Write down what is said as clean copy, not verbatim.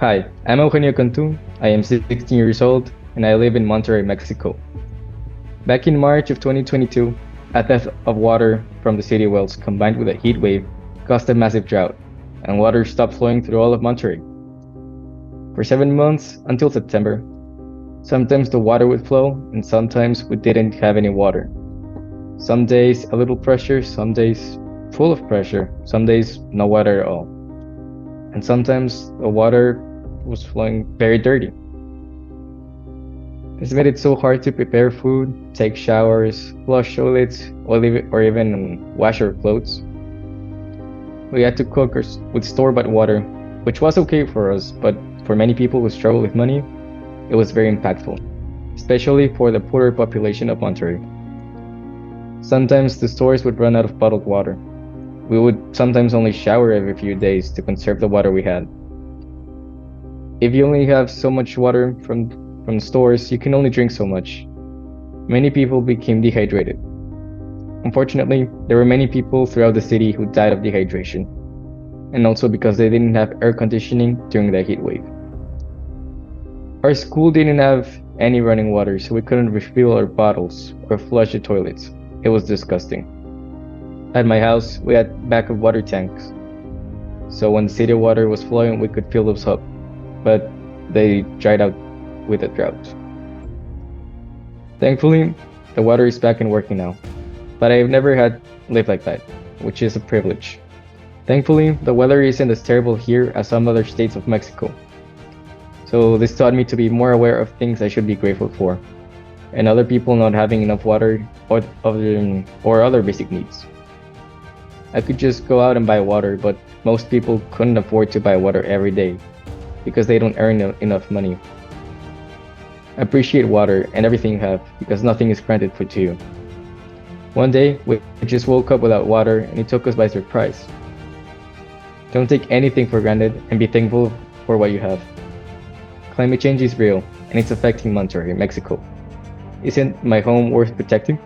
Hi, I'm Eugenio Cantu. I am 16 years old and I live in Monterrey, Mexico. Back in March of 2022, a theft of water from the city wells combined with a heat wave caused a massive drought, and water stopped flowing through all of Monterrey. For 7 months until September, sometimes the water would flow and sometimes we didn't have any water. Some days a little pressure, some days full of pressure, some days no water at all. And sometimes the water was flowing very dirty. This made it so hard to prepare food, take showers, flush toilets, or even wash our clothes. We had to cook with store-bought water, which was okay for us, but for many people who struggle with money, it was very impactful, especially for the poorer population of Monterrey. Sometimes the stores would run out of bottled water. We would sometimes only shower every few days to conserve the water we had. If you only have so much water from stores, you can only drink so much. Many people became dehydrated. Unfortunately, there were many people throughout the city who died of dehydration, and also because they didn't have air conditioning during the heat wave. Our school didn't have any running water, so we couldn't refill our bottles or flush the toilets. It was disgusting. At my house, we had backup water tanks, so when the city water was flowing, we could fill those up, but they dried out with the drought. Thankfully, the water is back and working now, but I've never had lived like that, which is a privilege. Thankfully, the weather isn't as terrible here as some other states of Mexico. So this taught me to be more aware of things I should be grateful for, and other people not having enough water or other basic needs. I could just go out and buy water, but most people couldn't afford to buy water every day because they don't earn enough money. Appreciate water and everything you have because nothing is granted to you. One day, we just woke up without water and it took us by surprise. Don't take anything for granted and be thankful for what you have. Climate change is real and it's affecting Monterrey, Mexico. Isn't my home worth protecting?